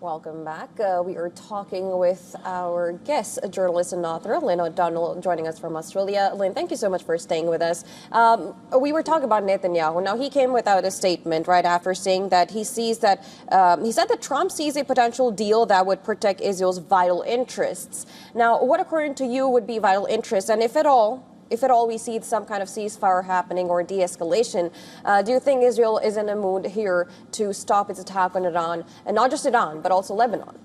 Welcome back. We are talking with our guest, a journalist and author, Lynn O'Donnell, joining us from Australia. Lynn, thank you so much for staying with us. We were talking about Netanyahu. Now, he came without a statement right after saying that he sees that, he said that Trump sees a potential deal that would protect Israel's vital interests. Now, what, according to you, would be vital interests? And if at all we see some kind of ceasefire happening or de-escalation, do you think Israel is in a mood here to stop its attack on Iran, and not just Iran, but also Lebanon?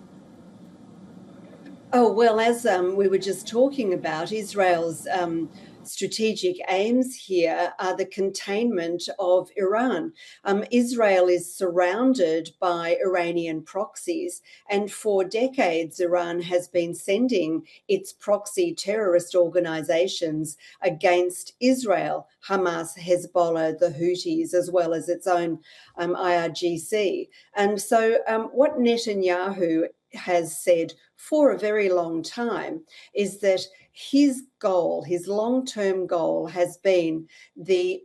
Oh, well, as we were just talking about, Israel's strategic aims here are the containment of Iran. Israel is surrounded by Iranian proxies, and for decades, Iran has been sending its proxy terrorist organizations against Israel, Hamas, Hezbollah, the Houthis, as well as its own IRGC. And so what Netanyahu has said for a very long time is that his goal, his long-term goal, has been the,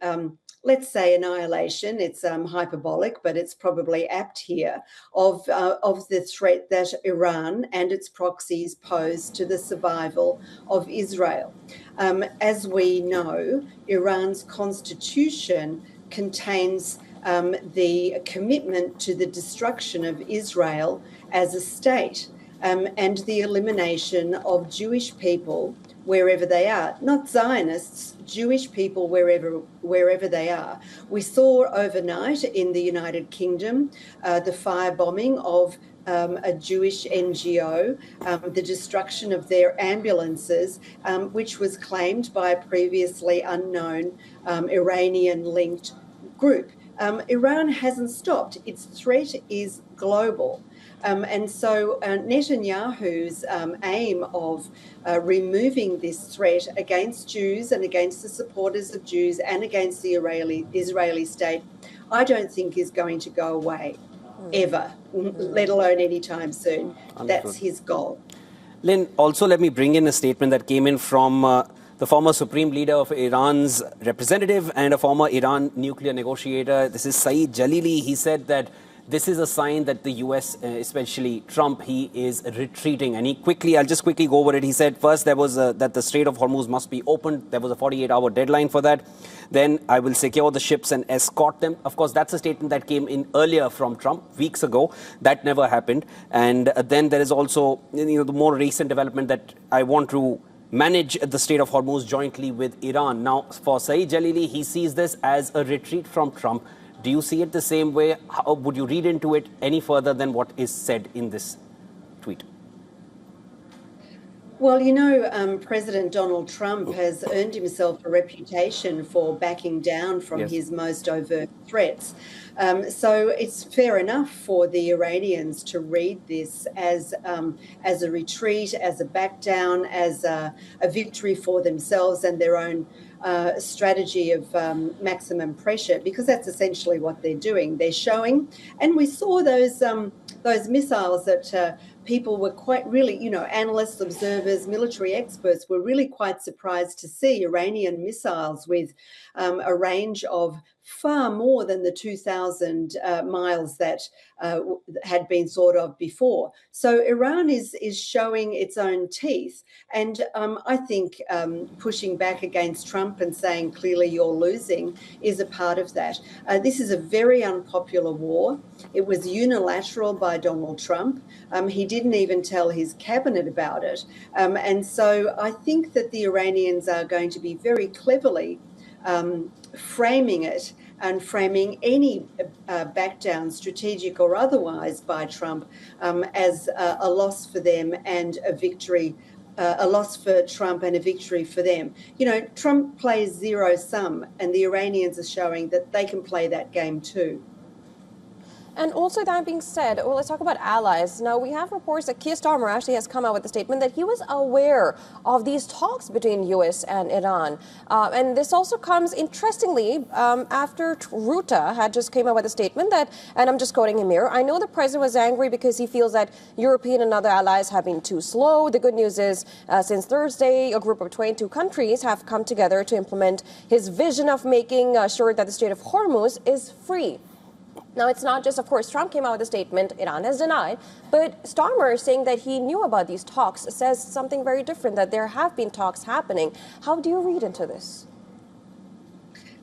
let's say, annihilation. It's hyperbolic, but it's probably apt here, of the threat that Iran and its proxies pose to the survival of Israel. As we know, Iran's constitution contains the commitment to the destruction of Israel as a state. And the elimination of Jewish people wherever they are, not Zionists, Jewish people wherever they are. We saw overnight in the United Kingdom the firebombing of a Jewish NGO, the destruction of their ambulances, which was claimed by a previously unknown Iranian-linked group. Iran hasn't stopped. Its threat is global. And so Netanyahu's aim of removing this threat against Jews and against the supporters of Jews and against the Israeli state, I don't think is going to go away ever, let alone anytime soon. Understood. That's his goal. Lynn, also let me bring in a statement that came in from the former supreme leader of Iran's representative and a former Iran nuclear negotiator. This is Saeed Jalili. He said that this is a sign that the US, especially Trump, he is retreating. And I'll just quickly go over it. He said first there was that the Strait of Hormuz must be opened. There was a 48-hour deadline for that. Then I will secure the ships and escort them. Of course, that's a statement that came in earlier from Trump, weeks ago. That never happened. And then there is also the more recent development that I want to manage the Strait of Hormuz jointly with Iran. Now, for Saeed Jalili, he sees this as a retreat from Trump. Do you see it the same way? How would you read into it any further than what is said in this tweet? Well, President Donald Trump has earned himself a reputation for backing down from his most overt threats. So it's fair enough for the Iranians to read this as a retreat, as a back down, as a victory for themselves and their own strategy of maximum pressure, because that's essentially what they're doing. They're showing, and we saw those missiles that people were analysts, observers, military experts were really quite surprised to see Iranian missiles with a range of far more than the 2,000 miles that had been thought of before. So Iran is showing its own teeth. And I think pushing back against Trump and saying clearly you're losing is a part of that. This is a very unpopular war. It was unilateral by Donald Trump. He didn't even tell his cabinet about it. And so I think that the Iranians are going to be very cleverly framing it and framing any back down, strategic or otherwise, by Trump as a loss for them and a victory, a loss for Trump and a victory for them. Trump plays zero sum, and the Iranians are showing that they can play that game too. And also, that being said, well, let's talk about allies. Now, we have reports that Keir Starmer actually has come out with a statement that he was aware of these talks between U.S. and Iran. And this also comes, interestingly, after Ruta had just came out with a statement that, and I'm just quoting him here, I know the president was angry because he feels that European and other allies have been too slow. The good news is, since Thursday, a group of 22 countries have come together to implement his vision of making sure that the Strait of Hormuz is free. Now, it's not just, of course, Trump came out with a statement, Iran has denied, but Starmer saying that he knew about these talks says something very different, that there have been talks happening. How do you read into this?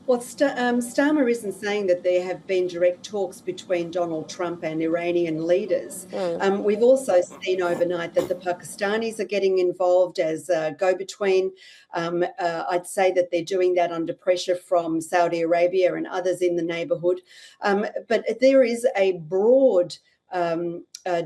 Well, Starmer isn't saying that there have been direct talks between Donald Trump and Iranian leaders. We've also seen overnight that the Pakistanis are getting involved as a go-between. I'd say that they're doing that under pressure from Saudi Arabia and others in the neighbourhood. But there is a broad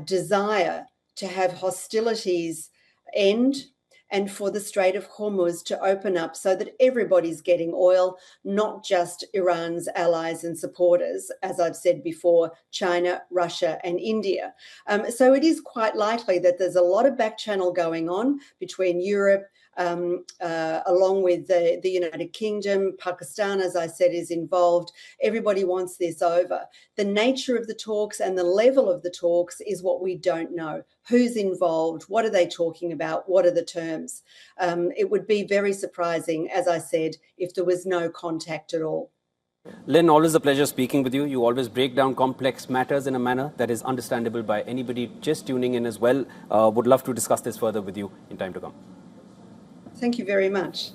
desire to have hostilities end and for the Strait of Hormuz to open up so that everybody's getting oil, not just Iran's allies and supporters, as I've said before, China, Russia, and India. So it is quite likely that there's a lot of back channel going on between Europe, along with the United Kingdom. Pakistan, as I said, is involved. Everybody wants this over. The nature of the talks and the level of the talks is what we don't know. Who's involved? What are they talking about? What are the terms? It would be very surprising, as I said, if there was no contact at all. Lynn, always a pleasure speaking with you. You always break down complex matters in a manner that is understandable by anybody just tuning in as well. Would love to discuss this further with you in time to come. Thank you very much.